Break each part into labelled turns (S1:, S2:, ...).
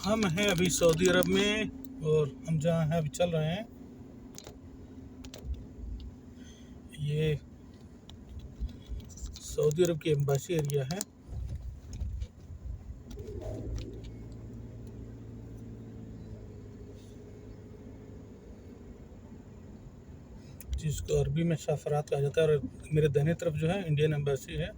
S1: हम हैं अभी सऊदी अरब में, और हम जहाँ हैं अभी चल रहे हैं, ये सऊदी अरब की एम्बेसी एरिया है। जिसको अरबी में सफरात कहा जाता है, और मेरे दाहिने तरफ जो है इंडियन एम्बेसी है।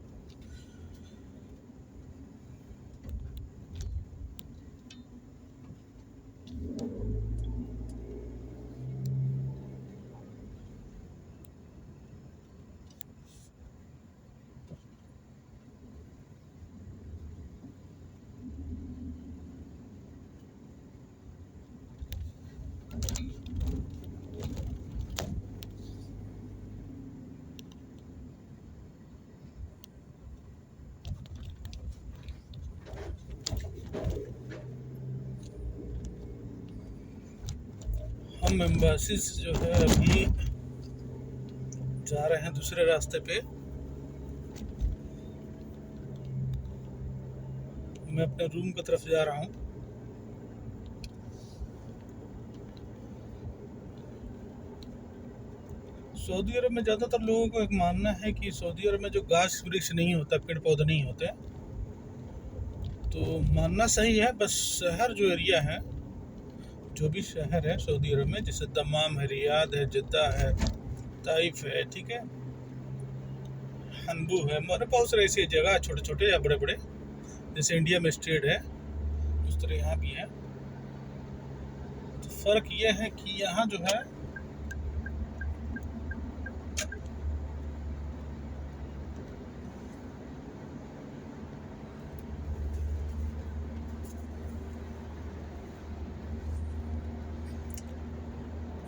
S1: हम एम्बेसी से जो है अभी जा रहे हैं दूसरे रास्ते पे। मैं अपने रूम की तरफ जा रहा हूँ। सऊदी अरब में ज़्यादातर लोगों का एक मानना है कि सऊदी अरब में जो घास वृक्ष नहीं होता, पेड़ पौधे नहीं होते, तो मानना सही है। बस शहर जो एरिया है, जो भी शहर है सऊदी अरब में, जैसे दमाम है, रियाद है, जिद्दा है, ताइफ है, ठीक है, हनबू है, मतलब बहुत सारे ऐसी जगह छोटे छोटे या बड़े बड़े, जैसे इंडिया में स्टेट है उस तरह यहाँ भी है। तो फ़र्क ये है कि यहाँ जो है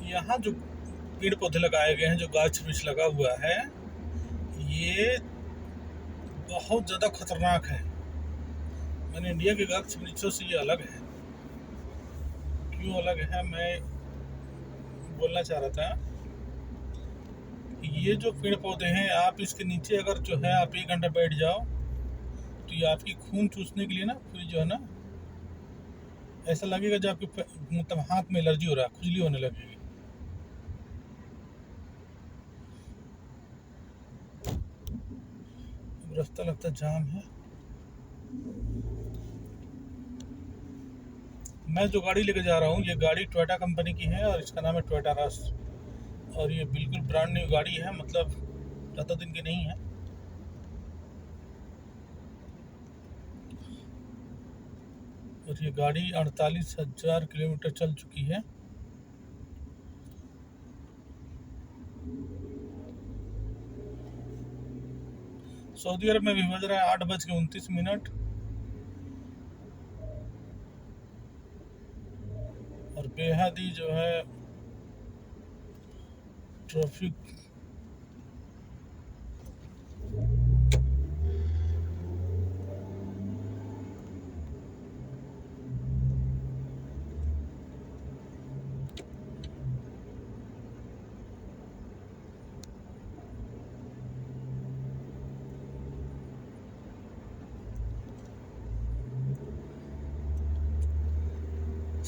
S1: यहाँ जो पेड़ पौधे लगाए गए हैं, जो गाछ वृक्ष लगा हुआ है, ये बहुत ज़्यादा खतरनाक है। मैंने इंडिया के गाछ वृक्षों से ये अलग है। क्यों अलग है, मैं बोलना चाह रहा था कि ये जो पेड़ पौधे हैं, आप इसके नीचे अगर जो है आप 1 घंटा बैठ जाओ, तो ये आपकी खून चूसने के लिए ना, फिर जो है ना, ऐसा लगेगा जब आपके मतलब हाथ में एलर्जी हो रहा है, खुजली होने लगेगी। रास्ता लगता जाम है। मैं जो गाड़ी लेके जा रहा हूँ, ये गाड़ी टोयोटा कंपनी की है और इसका नाम है टोयोटा रस, और ये बिल्कुल ब्रांड न्यू गाड़ी है, मतलब ज़्यादा दिन की नहीं है। और ये गाड़ी 48,000 किलोमीटर चल चुकी है। सऊदी अरब में भी बज रहा है 8:29। और बेहद ही जो है ट्रैफिक।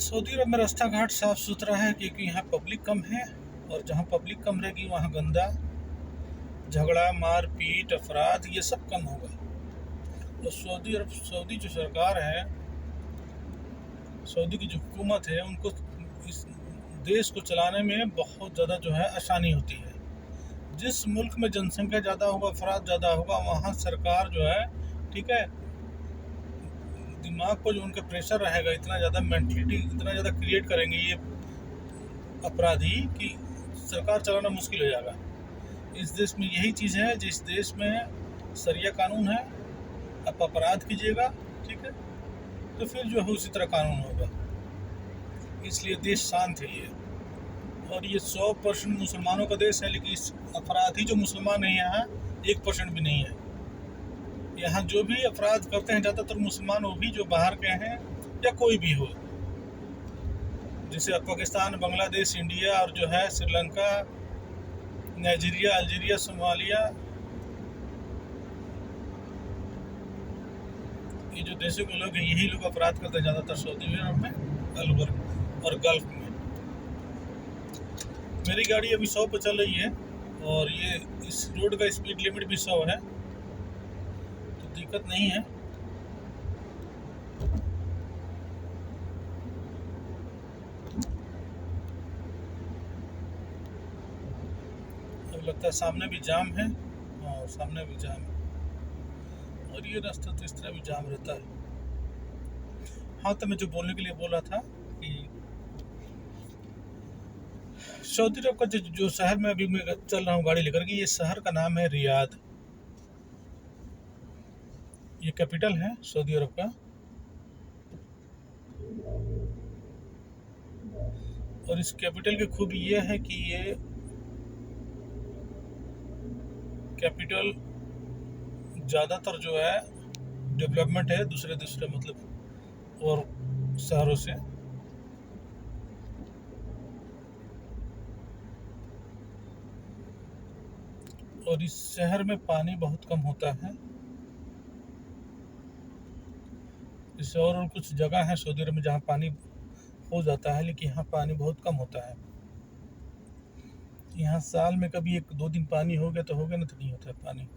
S1: सऊदी अरब में रास्ता घाट साफ सुथरा है, क्योंकि यहाँ पब्लिक कम है, और जहाँ पब्लिक कम रहेगी वहाँ गंदा, झगड़ा, मारपीट, अपराध, ये सब कम होगा। तो सऊदी जो सरकार है, सऊदी की जो हुकूमत है, उनको इस देश को चलाने में बहुत ज़्यादा जो है आसानी होती है। जिस मुल्क में जनसंख्या ज़्यादा होगा, अफराद ज़्यादा होगा, वहाँ सरकार जो है, ठीक है, दिमाग पर जो उनका प्रेशर रहेगा, इतना ज़्यादा मेंटलिटी इतना ज़्यादा क्रिएट करेंगे ये अपराधी कि सरकार चलाना मुश्किल हो जाएगा। इस देश में यही चीज़ है, जिस देश में शरिया कानून है, आप अपराध कीजिएगा, ठीक है, तो फिर जो है उसी तरह कानून होगा। इसलिए देश शांत है ये। और ये 100% मुसलमानों का देश है, लेकिन इस अपराधी जो मुसलमान है यहाँ 1% भी नहीं है। यहाँ जो भी अपराध करते हैं ज़्यादातर मुसलमान, वो भी जो बाहर के हैं या कोई भी हो, जैसे पाकिस्तान, बांग्लादेश, इंडिया, और जो है श्रीलंका, नाइजीरिया, अल्जीरिया, सोमालिया, ये जो देशों के लोग हैं यही लोग अपराध करते हैं ज़्यादातर सऊदी अरब में और गल्फ में। मेरी गाड़ी अभी 100 पे चल रही है और ये इस रोड का स्पीड लिमिट भी 100 है, तो दिक्कत नहीं है। अब लगता है सामने भी जाम है, और सामने भी जाम है, और ये रास्ता तो इस तरह भी जाम रहता है। हाँ, तो मैं जो बोलने के लिए बोल रहा था कि सऊदी अरब का जो शहर में अभी मैं चल रहा हूँ गाड़ी लेकर के, ये शहर का नाम है रियाद। ये कैपिटल है सऊदी अरब का। और इस कैपिटल की खूबी ये है कि ये कैपिटल ज़्यादातर जो है डेवलपमेंट है दूसरे मतलब और शहरों से। और इस शहर में पानी बहुत कम होता है। इस और कुछ जगह है सऊदी अरब में जहाँ पानी हो जाता है, लेकिन यहाँ पानी बहुत कम होता है। यहाँ साल में कभी 1-2 दिन पानी हो गया तो हो गया, ना तो नहीं होता है पानी।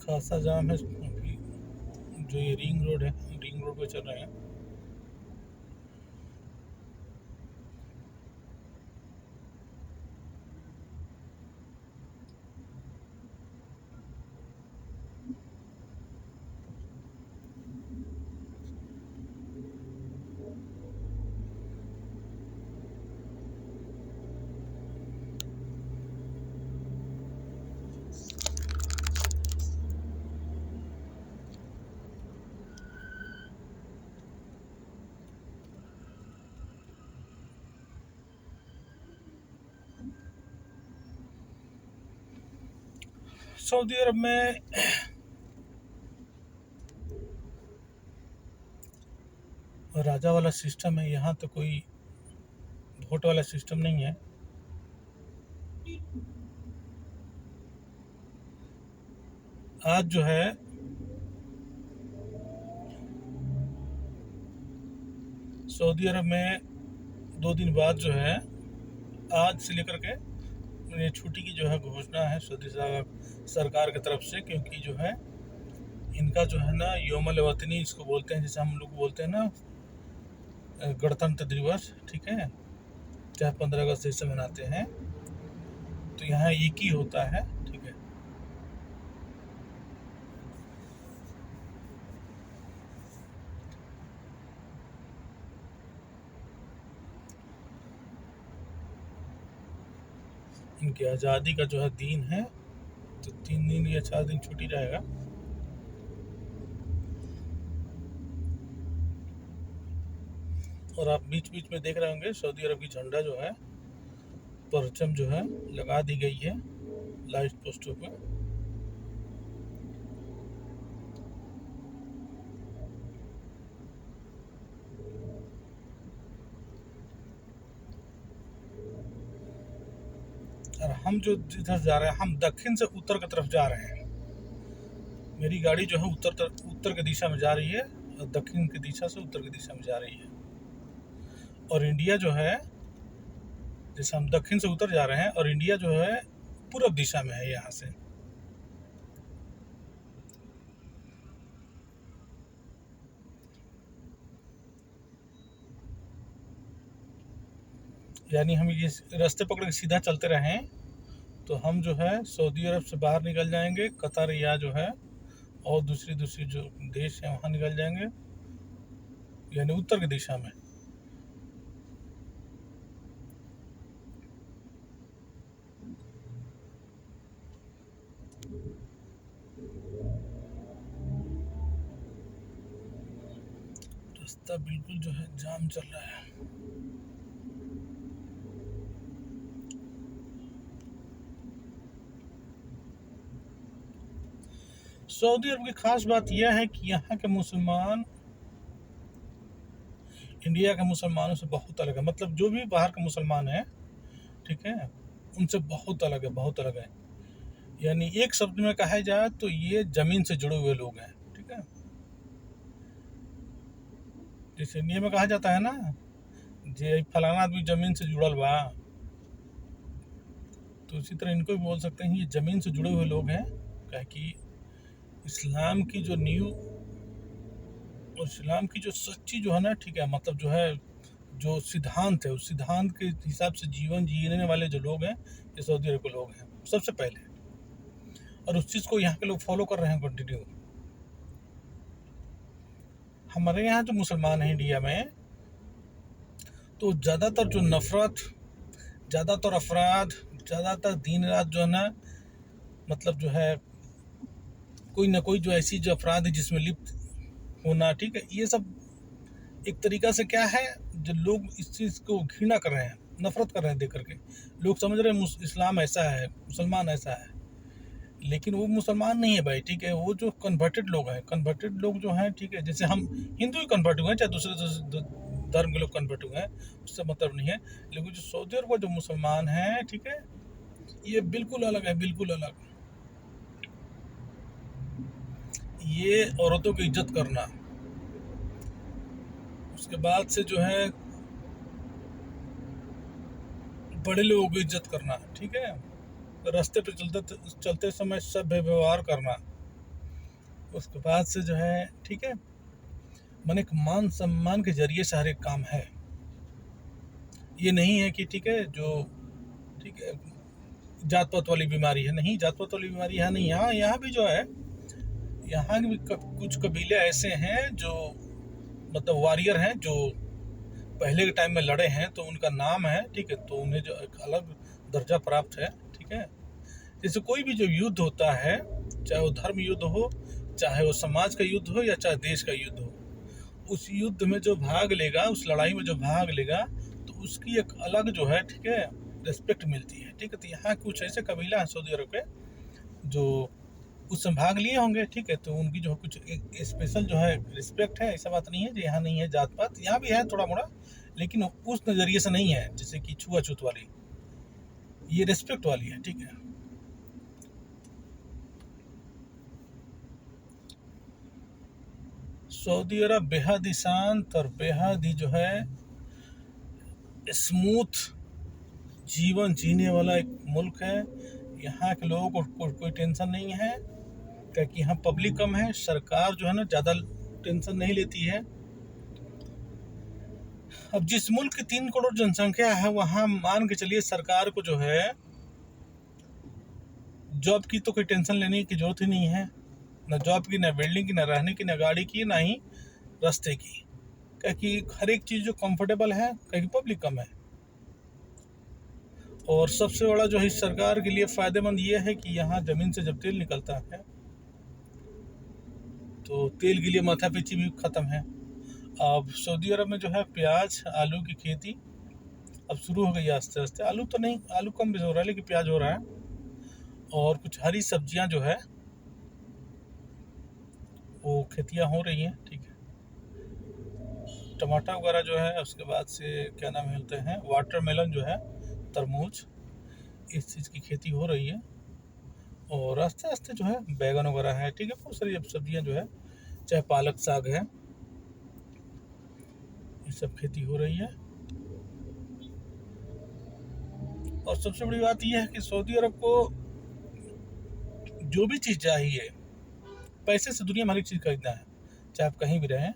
S1: खासा जाम है अभी। जो ये रिंग रोड है, रिंग रोड पे चल रहे हैं। सऊदी अरब में राजा वाला सिस्टम है, यहाँ तो कोई वोट वाला सिस्टम नहीं है। आज जो है सऊदी अरब में 2 दिन बाद जो है, आज से लेकर के ये छुट्टी की जो है घोषणा है सऊदी सरकार की तरफ से, क्योंकि जो है इनका जो है ना यौमुल वतनी इसको बोलते हैं, जैसे हम लोग बोलते हैं ना गणतंत्र दिवस, ठीक है, चाहे 15 अगस्त जैसे मनाते हैं, तो यहाँ एक ही होता है, ठीक है। इनकी आज़ादी का जो है दिन है, तो 3 दिन या 4 दिन छुट्टी रहेगा। और आप बीच बीच में देख रहे होंगे सऊदी अरब की झंडा जो है, परचम जो है लगा दी गई है लाइट पोस्टों पर। और हम जो जिधर जा रहे हैं, हम दक्षिण से उत्तर की तरफ जा रहे हैं। मेरी गाड़ी जो है उत्तर की दिशा में जा रही है, और दक्षिण की दिशा से उत्तर की दिशा में जा रही है। और इंडिया जो है, जैसे हम दक्षिण से उत्तर जा रहे हैं, और इंडिया जो है पूर्व दिशा में है यहाँ से। यानी हम ये रास्ते पकड़ के सीधा चलते रहें तो हम जो है सऊदी अरब से बाहर निकल जाएंगे, कतर या जो है और दूसरी जो देश हैं वहाँ निकल जाएंगे, यानी उत्तर की दिशा में। रास्ता बिल्कुल जो है जाम चल रहा है। सऊदी अरब की खास बात यह है कि यहाँ के मुसलमान इंडिया के मुसलमानों से बहुत अलग है। मतलब जो भी बाहर के मुसलमान हैं, ठीक है, उनसे बहुत अलग है, बहुत अलग है। यानी एक शब्द में कहा जाए तो ये ज़मीन से जुड़े हुए लोग हैं, ठीक है। जैसे इंडिया में कहा जाता है ना, जे फलाना आदमी ज़मीन से जुड़ल बा, तो इसी तरह इनको भी बोल सकते हैं ये ज़मीन से जुड़े हुए लोग हैं। क्या कि इस्लाम की जो न्यू और इस्लाम की जो सच्ची जो है ना, ठीक है, मतलब जो है जो सिद्धांत है, उस सिद्धांत के हिसाब से जीवन जीने वाले जो लोग हैं, ये सऊदी अरब के लोग हैं सबसे पहले। और उस चीज़ को यहाँ के लोग फॉलो कर रहे हैं कंटिन्यू। हमारे यहाँ जो मुसलमान हैं इंडिया में, तो ज़्यादातर जो नफ़रत, ज़्यादातर अपराध, ज़्यादातर दिन रात जो है ना, मतलब जो है कोई ना कोई जो ऐसी जो अपराध है जिसमें लिप्त होना, ठीक है, ये सब एक तरीक़ा से क्या है, जो लोग इस चीज़ को घृणा कर रहे हैं, नफ़रत कर रहे हैं देख करके। लोग समझ रहे हैं इस्लाम ऐसा है, मुसलमान ऐसा है, लेकिन वो मुसलमान नहीं है भाई, ठीक है। वो जो कन्वर्टेड लोग हैं, कन्वर्टेड लोग जो हैं, ठीक है, जैसे हम हिंदू ही कन्वर्ट हुए हैं, चाहे दूसरे धर्म के लोग कन्वर्ट हुए हैं, उससे मतलब नहीं है। लेकिन जो सऊदी अरब का जो मुसलमान हैं, ठीक है, ये बिल्कुल अलग है, बिल्कुल अलग। ये औरतों की इज्जत करना, उसके बाद से जो है बड़े लोगों की इज्जत करना, ठीक है, रास्ते पे चलते समय सभ्य व्यवहार करना, उसके बाद से जो है, ठीक है, मन एक मान सम्मान के जरिए से हर एक काम है। ये नहीं है कि ठीक है जो, ठीक है, जात पात वाली बीमारी है, नहीं, जात पात वाली बीमारी है नहीं। यहाँ भी जो है, यहाँ भी कुछ कबीले ऐसे हैं जो मतलब वॉरियर हैं, जो पहले के टाइम में लड़े हैं, तो उनका नाम है, ठीक है, तो उन्हें जो एक अलग दर्जा प्राप्त है, ठीक है। जैसे कोई भी जो युद्ध होता है, चाहे वो धर्म युद्ध हो, चाहे वो समाज का युद्ध हो, या चाहे देश का युद्ध हो, उस युद्ध में जो भाग लेगा, उस लड़ाई में जो भाग लेगा, तो उसकी एक अलग जो है, ठीक है, रिस्पेक्ट मिलती है, ठीक है। तो यहाँ कुछ ऐसे कबीला हैं सऊदी अरब के जो उसमें भाग लिए होंगे, ठीक है, तो उनकी जो कुछ स्पेशल जो है रिस्पेक्ट है। ऐसा बात नहीं है कि यहाँ नहीं है जात पात, यहाँ भी है थोड़ा मोड़ा, लेकिन उस नज़रिए से नहीं है जैसे कि छुआछूत वाली, ये रिस्पेक्ट वाली है, ठीक है। सऊदी अरब बेहद ही शांत और बेहद ही जो है स्मूथ जीवन जीने वाला एक मुल्क है। यहाँ के लोगों को कोई टेंशन नहीं है, क्योंकि यहाँ पब्लिक कम है, सरकार जो है ना ज़्यादा टेंशन नहीं लेती है। अब जिस मुल्क की 3 करोड़ जनसंख्या है, वहाँ मान के चलिए सरकार को जो है जॉब की तो कोई टेंशन लेने की जरूरत ही नहीं है, न जॉब की, न बिल्डिंग की, न रहने की, न गाड़ी की, ना ही रास्ते की, क्योंकि हर एक चीज़ जो कंफर्टेबल है, क्योंकि पब्लिक कम है। और सबसे बड़ा जो है सरकार के लिए फ़ायदेमंद ये है कि यहाँ ज़मीन से जब तेल निकलता है, तो तेल के लिए माथापच्ची भी ख़त्म है। अब सऊदी अरब में जो है प्याज, आलू की खेती अब शुरू हो गई है आस्ते आस्ते। आलू तो नहीं, आलू कम भी हो रहा है, लेकिन प्याज हो रहा है। और कुछ हरी सब्जियां जो है वो खेतियां हो रही हैं, ठीक है। टमाटर वगैरह जो है, उसके बाद से क्या नाम मिलते हैं, वाटरमेलन जो है, तरबूज, इस चीज़ की खेती हो रही है। और आस्ते आस्ते जो है बैगन वगैरह है, ठीक है, बहुत सारी अब सब्जियाँ जो है, चाहे पालक साग है, ये सब खेती हो रही है। और सबसे बड़ी बात यह है कि सऊदी अरब को जो भी चीज़ चाहिए, पैसे से दुनिया में हर एक चीज़ खरीदना है, चाहे आप कहीं भी रहें,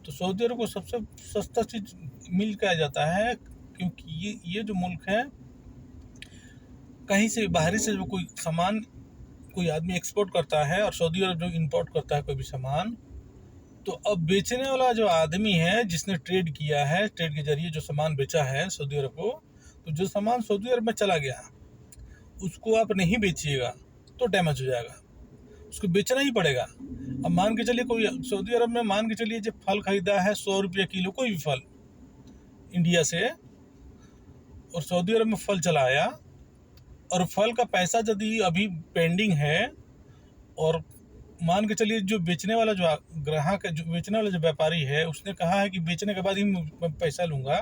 S1: तो सऊदी अरब को सबसे सस्ता चीज़ मिल के आ जाता है। क्योंकि ये जो मुल्क है, कहीं से बाहरी से जो कोई सामान कोई आदमी एक्सपोर्ट करता है और सऊदी अरब जो इंपोर्ट करता है कोई भी सामान, तो अब बेचने वाला जो आदमी है जिसने ट्रेड किया है, ट्रेड के जरिए जो सामान बेचा है सऊदी अरब को, तो जो सामान सऊदी अरब में चला गया उसको आप नहीं बेचिएगा तो डैमेज हो जाएगा, उसको बेचना ही पड़ेगा। अब मान के चलिए कोई सऊदी अरब में, मान के चलिए जब फल खरीदा है 100 रुपये किलो, कोई भी फल इंडिया से, और सऊदी अरब में फल चला आया, और फल का पैसा यदि अभी पेंडिंग है और मान के चलिए जो बेचने वाला जो ग्राहक है, जो बेचने वाला जो व्यापारी है, उसने कहा है कि बेचने के बाद ही मैं पैसा लूँगा,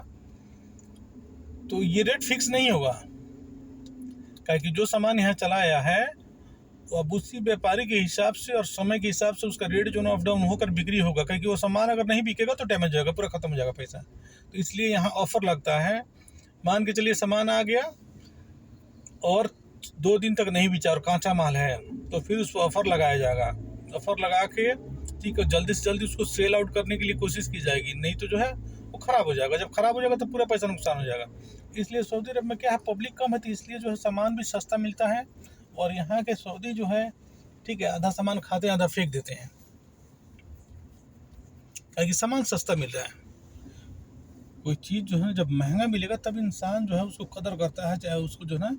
S1: तो ये रेट फिक्स नहीं होगा। क्योंकि जो सामान यहाँ चला आया है वो अब उसी व्यापारी के हिसाब से और समय के हिसाब से उसका रेट जो ना अप डाउन होकर बिक्री होगा। क्योंकि वो सामान अगर नहीं बिकेगा तो डैमेज हो जाएगा, पूरा खत्म हो जाएगा पैसा। तो इसलिए यहाँ ऑफर लगता है। मान के चलिए सामान आ गया और 2 दिन तक नहीं बिचा और कांचा माल है, तो फिर उसको ऑफर लगाया जाएगा। ऑफर लगा के ठीक है, जल्दी से जल्दी उसको सेल आउट करने के लिए कोशिश की जाएगी, नहीं तो जो है वो ख़राब हो जाएगा। जब ख़राब हो जाएगा तो पूरा पैसा नुकसान हो जाएगा। इसलिए सऊदी अरब में क्या है, पब्लिक कम है, तो इसलिए जो है सामान भी सस्ता मिलता है। और यहाँ के सऊदी जो है ठीक है, आधा सामान खाते हैं आधा फेंक देते हैं, क्योंकि सामान सस्ता मिल रहा है। कोई चीज़ जो है जब महंगा मिलेगा तब इंसान जो है उसको कदर करता है, चाहे उसको जो है ना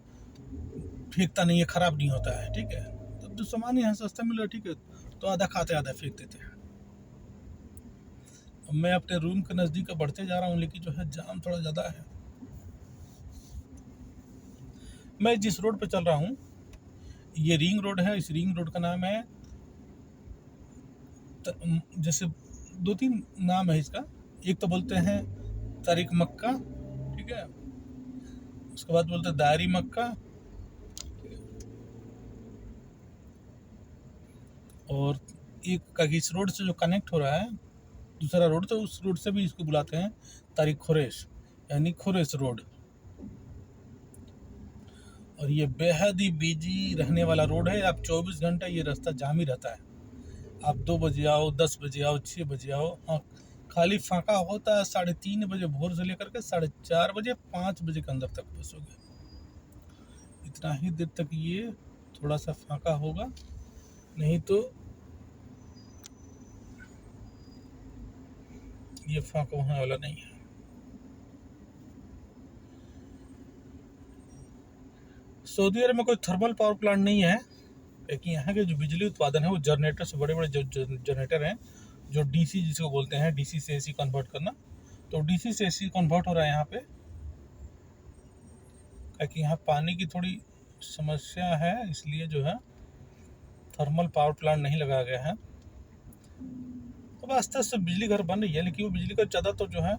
S1: फेंकता नहीं है, ख़राब नहीं होता है। ठीक है, तब जो सामान यहाँ सस्ता मिल रहा है ठीक है, तो आधा खाते आधा फेंक देते हैं। अब मैं अपने रूम के नज़दीक बढ़ते जा रहा हूँ, लेकिन जो है जाम थोड़ा ज़्यादा है। मैं जिस रोड पर चल रहा हूँ ये रिंग रोड है। इस रिंग रोड का नाम है जैसे 2-3 नाम है इसका। एक तो बोलते हैं तारिक मक्का, ठीक है, उसके बाद बोलते हैं दारी मक्का, और एक का इस रोड से जो कनेक्ट हो रहा है दूसरा रोड, तो उस रोड से भी इसको बुलाते हैं तारिक खुरेश, यानी खुरेश रोड। और ये बेहद ही बिजी रहने वाला रोड है। आप 24 घंटा ये रास्ता जाम ही रहता है। आप 2 बजे आओ, 10 बजे आओ, 6 बजे आओ, हाँ खाली फाँका होता है 3:30 बजे भोर से लेकर के 4:30 बजे 5 बजे के अंदर तक बसोगे। इतना ही देर तक ये थोड़ा सा फाँका होगा, नहीं तो ये फाँका होने वाला नहीं है। सऊदी अरब में कोई थर्मल पावर प्लांट नहीं है, लेकिन यहाँ के जो बिजली उत्पादन है वो जनरेटर से, बड़े बड़े जो जनरेटर हैं, जो डीसी जिसको बोलते हैं, डीसी से एसी कन्वर्ट करना, तो डीसी से एसी कन्वर्ट हो रहा है यहाँ पे। क्योंकि यहाँ पानी की थोड़ी समस्या है, इसलिए जो है थर्मल पावर प्लांट नहीं लगाया गया है। अब आस्ते आस्ते बिजली घर बन रही है, लेकिन वो बिजली का ज़्यादा तो जो है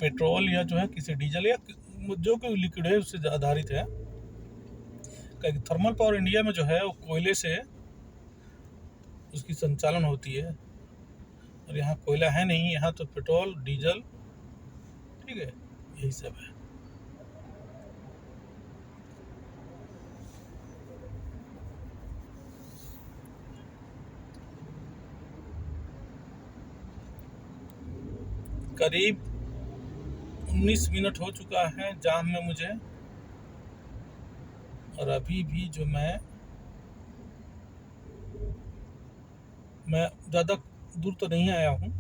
S1: पेट्रोल या जो है किसी डीजल या जो कि लिक्विड है उससे आधारित है। क्योंकि थर्मल पावर इंडिया में जो है वो कोयले से उसकी संचालन होती है, और यहाँ कोयला है नहीं, यहाँ तो पेट्रोल डीजल, ठीक है, यही सब है। करीब 19 मिनट हो चुका है जाम में मुझे, और अभी भी जो मैं ज़्यादा दूर तो नहीं आया हूँ।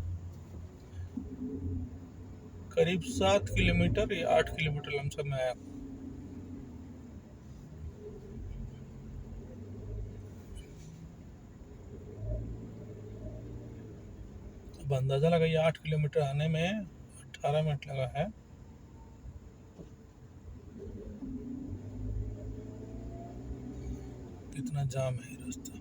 S1: करीब 7 किलोमीटर या 8 किलोमीटर लमसम में आया हूँ। अब अंदाज़ा लगाइए 8 किलोमीटर आने में 18 मिनट लगा है। कितना जाम है ये रास्ता।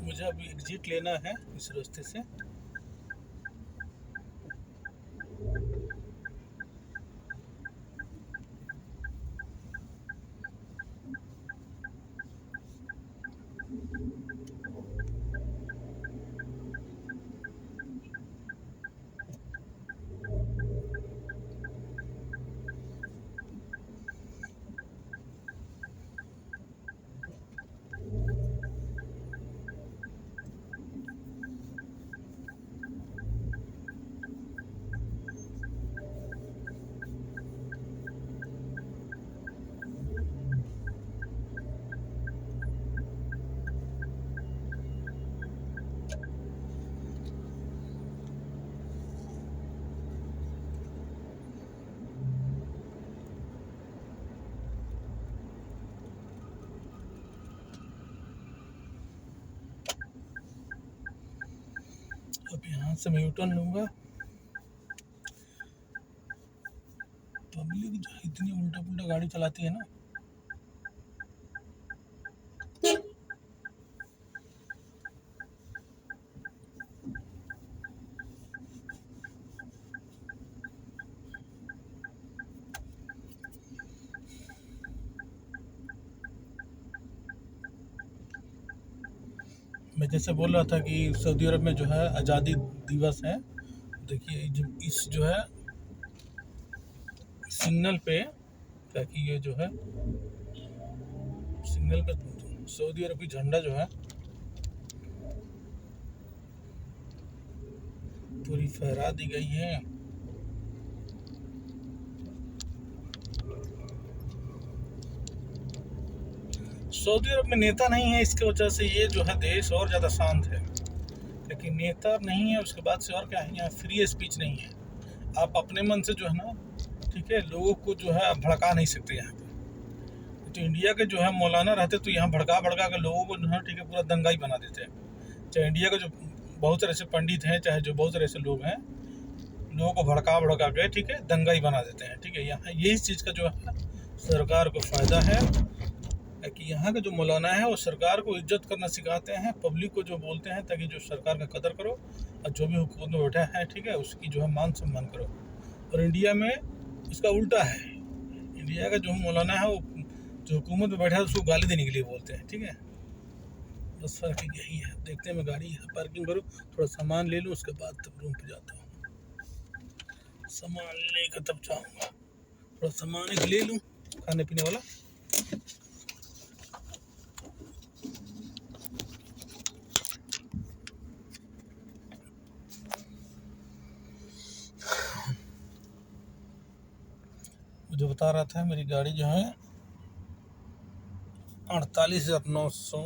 S1: मुझे अभी एग्जिट लेना है इस रास्ते से। से मैं यूटर्न लूँगा। पब्लिक जो इतनी उल्टा पुल्टा गाड़ी चलाती है ना, मैं जैसे बोल रहा था कि सऊदी अरब में जो है आज़ादी दिवस है। देखिए इस जो है सिग्नल पे, ताकि ये जो है सिग्नल पे सऊदी अरब की झंडा जो है पूरी फहरा दी गई है। सऊदी अरब में नेता नहीं है, इसके वजह से ये जो है देश और ज़्यादा शांत है। लेकिन नेता नहीं है, उसके बाद से और क्या है, यहाँ फ्री स्पीच नहीं है। आप अपने मन से जो है ना, ठीक है, लोगों को जो है आप भड़का नहीं सकते यहाँ पे। तो इंडिया के जो है मौलाना रहते तो यहाँ भड़का भड़का के लोगों को जो है, ठीक है, पूरा दंगाई बना देते हैं। चाहे इंडिया के जो बहुत सारे ऐसे पंडित हैं, चाहे जो बहुत सारे ऐसे लोग हैं, लोगों को भड़का भड़का के, ठीक है, दंगाई बना देते हैं। ठीक है, यहाँ यही चीज़ का जो है सरकार को फ़ायदा है कि यहाँ के जो मौलाना है वो सरकार को इज्जत करना सिखाते हैं, पब्लिक को जो बोलते हैं ताकि जो सरकार का कदर करो, और जो भी हुकूमत में बैठा है, ठीक है, उसकी जो है मान सम्मान करो। और इंडिया में इसका उल्टा है। इंडिया का जो मौलाना है वो जो हुकूमत में बैठा है उसको गाली देने के लिए बोलते हैं। ठीक है, बस फ़र्क यही है। देखते हैं, मैं गाड़ी पार्किंग करूँ, थोड़ा सामान ले लूँ, उसके बाद तब रूम पे जाता हूँ। सामान लेकर तब जाऊँगा, थोड़ा सामान एक ले लूँ खाने पीने वाला। जो बता रहा था मेरी गाड़ी जो है 48,900